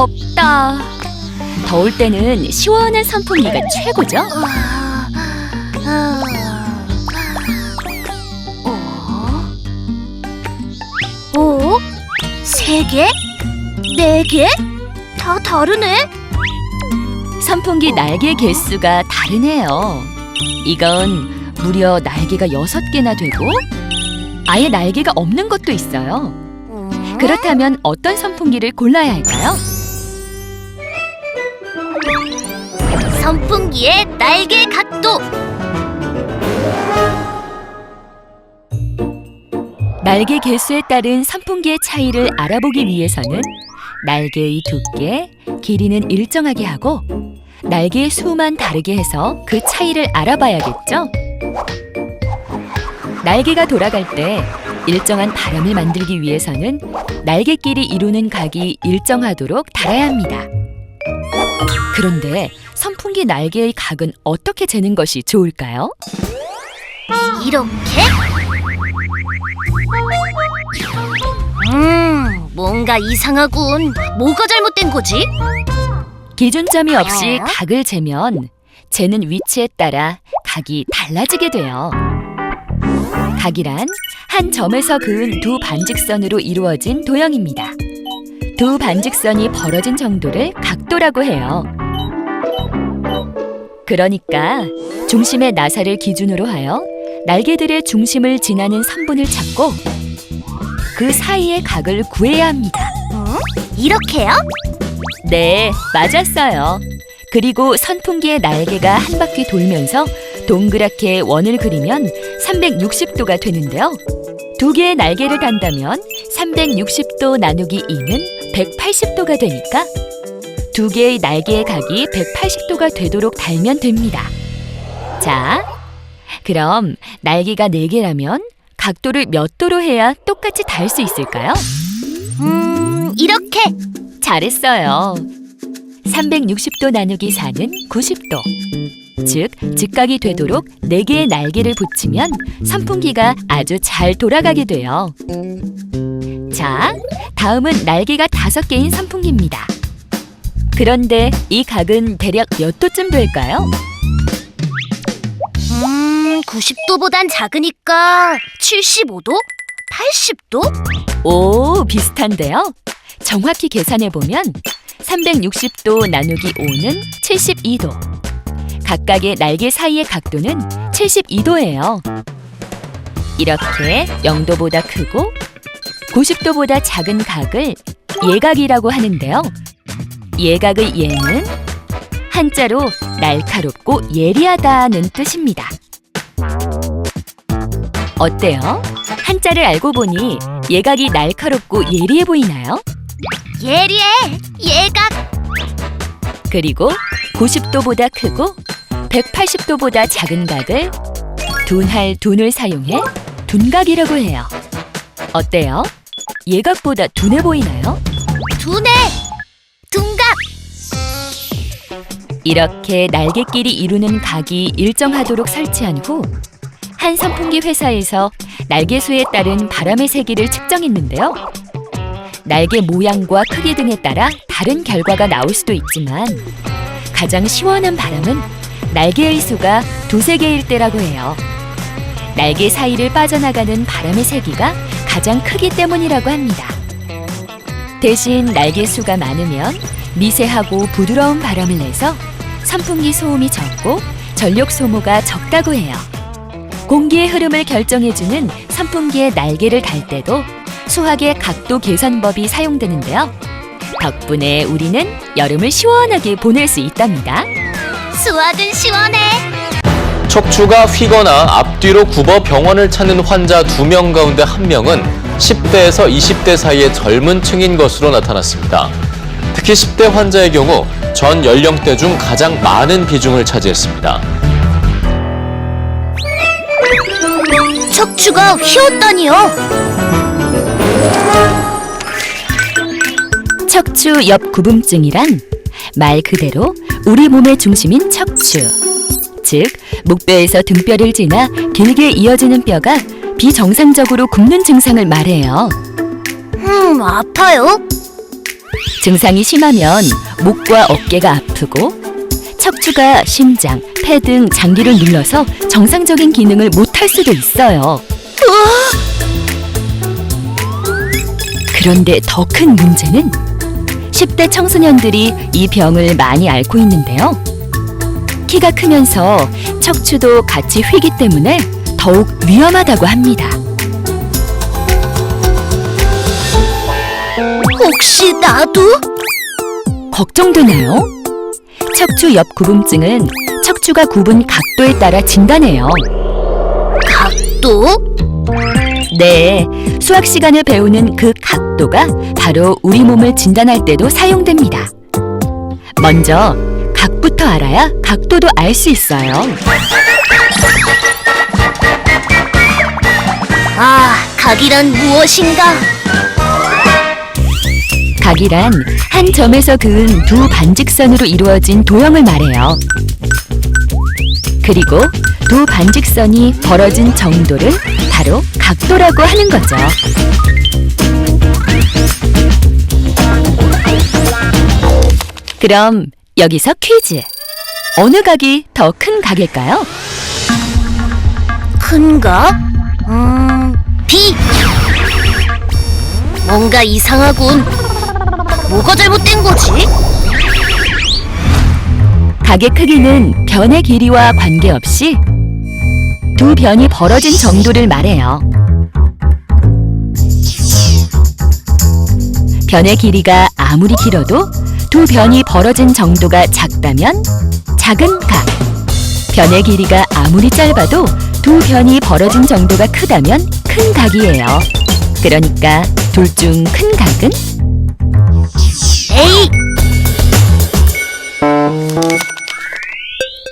덥다. 더울 때는 시원한 선풍기가 최고죠? 어? 3개? 4개? 다 다르네? 선풍기 날개 개수가 다르네요. 이건 무려 날개가 6개나 되고 아예 날개가 없는 것도 있어요. 그렇다면 어떤 선풍기를 골라야 할까요? 선풍기의 날개 각도! 날개 개수에 따른 선풍기의 차이를 알아보기 위해서는 날개의 두께, 길이는 일정하게 하고 날개의 수만 다르게 해서 그 차이를 알아봐야겠죠? 날개가 돌아갈 때 일정한 바람을 만들기 위해서는 날개끼리 이루는 각이 일정하도록 달아야 합니다. 그런데 선풍기 날개의 각은 어떻게 재는 것이 좋을까요? 이렇게? 뭔가 이상하군. 뭐가 잘못된 거지? 기준점이 없이 각을 재면 재는 위치에 따라 각이 달라지게 돼요. 각이란 한 점에서 그은 두 반직선으로 이루어진 도형입니다. 두 반직선이 벌어진 정도를 각도라고 해요. 그러니까 중심의 나사를 기준으로 하여 날개들의 중심을 지나는 선분을 찾고 그 사이의 각을 구해야 합니다. 이렇게요? 네, 맞았어요. 그리고 선풍기의 날개가 한 바퀴 돌면서 동그랗게 원을 그리면 360도가 되는데요. 두 개의 날개를 단다면 360도 나누기 2는 180도가 되니까 두 개의 날개의 각이 180도가 되도록 달면 됩니다. 자, 그럼 날개가 4개라면 각도를 몇 도로 해야 똑같이 달 수 있을까요? 이렇게! 잘했어요. 360도 나누기 4는 90도. 즉, 직각이 되도록 4개의 날개를 붙이면 선풍기가 아주 잘 돌아가게 돼요. 자, 다음은 날개가 5개인 선풍기입니다. 그런데 이 각은 대략 몇 도쯤 될까요? 90도보단 작으니까 75도? 80도? 오, 비슷한데요? 정확히 계산해보면 360도 나누기 5는 72도. 각각의 날개 사이의 각도는 72도예요. 이렇게 0도보다 크고 90도보다 작은 각을 예각이라고 하는데요. 예각의 예는 한자로 날카롭고 예리하다는 뜻입니다. 어때요? 한자를 알고 보니 예각이 날카롭고 예리해 보이나요? 예리해! 예각! 그리고 90도보다 크고 180도보다 작은 각을 둔할 둔을 사용해 둔각이라고 해요. 어때요? 예각보다 둔해 보이나요? 둔해! 둔각! 이렇게 날개끼리 이루는 각이 일정하도록 설치한 후 한 선풍기 회사에서 날개수에 따른 바람의 세기를 측정했는데요. 날개 모양과 크기 등에 따라 다른 결과가 나올 수도 있지만 가장 시원한 바람은 날개의 수가 2~3개일 때라고 해요. 날개 사이를 빠져나가는 바람의 세기가 가장 크기 때문이라고 합니다. 대신 날개 수가 많으면 미세하고 부드러운 바람을 내서 선풍기 소음이 적고 전력 소모가 적다고 해요. 공기의 흐름을 결정해주는 선풍기의 날개를 달 때도 수학의 각도 계산법이 사용되는데요. 덕분에 우리는 여름을 시원하게 보낼 수 있답니다. 수학은 시원해! 척추가 휘거나 앞뒤로 굽어 병원을 찾는 환자 2명 가운데 1명은 10대에서 20대 사이의 젊은 층인 것으로 나타났습니다. 특히 10대 환자의 경우 전 연령대 중 가장 많은 비중을 차지했습니다. 척추가 휘었다니요? 척추 옆구분증이란 말 그대로 우리 몸의 중심인 척추, 즉 목뼈에서 등뼈를 지나 길게 이어지는 뼈가 비정상적으로 굽는 증상을 말해요. 아파요? 증상이 심하면 목과 어깨가 아프고 척추가 심장, 폐 등 장기를 눌러서 정상적인 기능을 못할 수도 있어요. 그런데 더 큰 문제는 10대 청소년들이 이 병을 많이 앓고 있는데요. 키가 크면서 척추도 같이 휘기 때문에 더욱 위험하다고 합니다. 혹시 나도? 걱정되나요? 척추 옆구분증은 척추가 굽은 각도에 따라 진단해요. 각도? 네, 수학 시간에 배우는 그 각도가 바로 우리 몸을 진단할 때도 사용됩니다. 먼저 각부터 알아야 각도도 알 수 있어요. 각이란 무엇인가? 각이란 한 점에서 그은 두 반직선으로 이루어진 도형을 말해요. 그리고 두 반직선이 벌어진 정도를 바로 각도라고 하는 거죠. 그럼 여기서 퀴즈. 어느 각이 더 큰 각일까요? 큰가? B. 뭔가 이상하군. 뭐가 잘못된 거지? 각의 크기는 변의 길이와 관계없이 두 변이 벌어진 정도를 말해요. 변의 길이가 아무리 길어도 두 변이 벌어진 정도가 작다면 작은 각, 변의 길이가 아무리 짧아도 두 변이 벌어진 정도가 크다면 큰 각이에요. 그러니까 둘 중 큰 각은? A.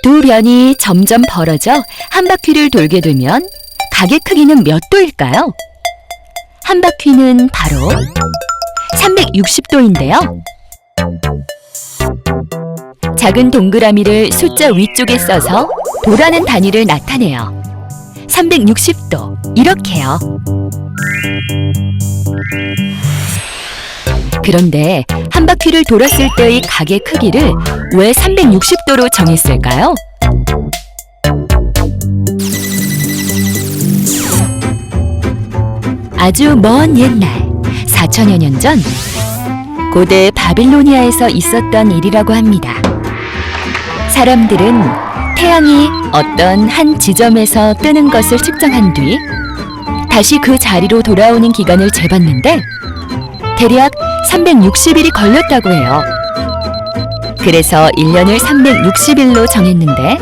두 변이 점점 벌어져 한 바퀴를 돌게 되면 각의 크기는 몇 도일까요? 한 바퀴는 바로 360도인데요. 작은 동그라미를 숫자 위쪽에 써서 도라는 단위를 나타내요. 360도, 이렇게요. 그런데 한 바퀴를 돌았을 때의 각의 크기를 왜 360도로 정했을까요? 아주 먼 옛날 4천여 년 전 고대 바빌로니아에서 있었던 일이라고 합니다. 사람들은 태양이 어떤 한 지점에서 뜨는 것을 측정한 뒤 다시 그 자리로 돌아오는 기간을 재봤는데 대략 360일이 걸렸다고 해요. 그래서 1년을 360일로 정했는데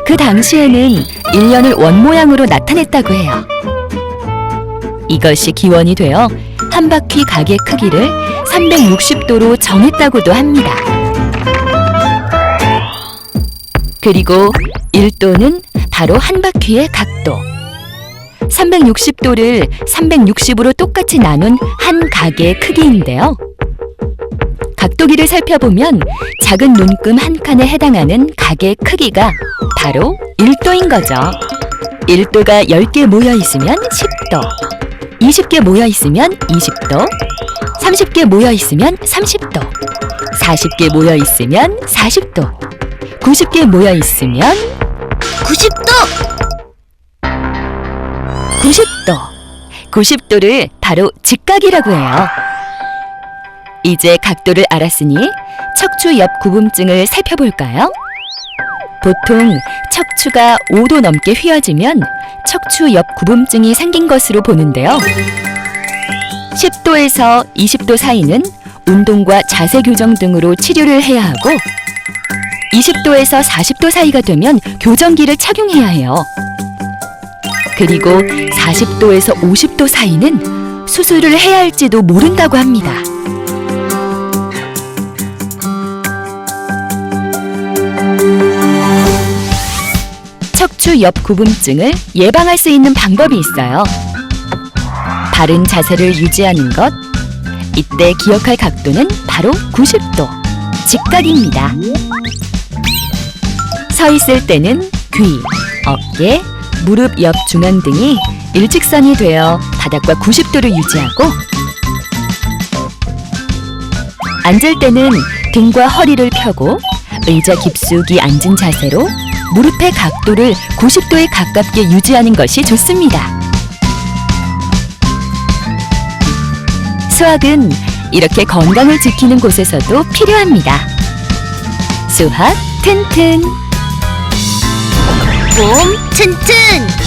그 당시에는 1년을 원 모양으로 나타냈다고 해요. 이것이 기원이 되어 한 바퀴 각의 크기를 360도로 정했다고도 합니다. 그리고 1도는 바로 한 바퀴의 각도. 360도를 360으로 똑같이 나눈 한 각의 크기인데요. 각도기를 살펴보면 작은 눈금 한 칸에 해당하는 각의 크기가 바로 1도인 거죠. 1도가 10개 모여 있으면 10도, 20개 모여 있으면 20도, 30개 모여 있으면 30도, 40개 모여 있으면 40도, 90개 모여 있으면 90도! 90도. 90도를 바로 직각이라고 해요. 이제 각도를 알았으니 척추 옆 구분증을 살펴볼까요? 보통 척추가 5도 넘게 휘어지면 척추 옆 구분증이 생긴 것으로 보는데요. 10도에서 20도 사이는 운동과 자세 교정 등으로 치료를 해야 하고 20도에서 40도 사이가 되면 교정기를 착용해야 해요. 그리고 40도에서 50도 사이는 수술을 해야 할지도 모른다고 합니다. 척추 옆 구분증을 예방할 수 있는 방법이 있어요. 바른 자세를 유지하는 것. 이때 기억할 각도는 바로 90도, 직각입니다. 서 있을 때는 귀, 어깨, 무릎 옆 중앙 등이 일직선이 되어 바닥과 90도를 유지하고 앉을 때는 등과 허리를 펴고 의자 깊숙이 앉은 자세로 무릎의 각도를 90도에 가깝게 유지하는 것이 좋습니다. 수학은 이렇게 건강을 지키는 곳에서도 필요합니다. 수학 튼튼. 몸 튼튼.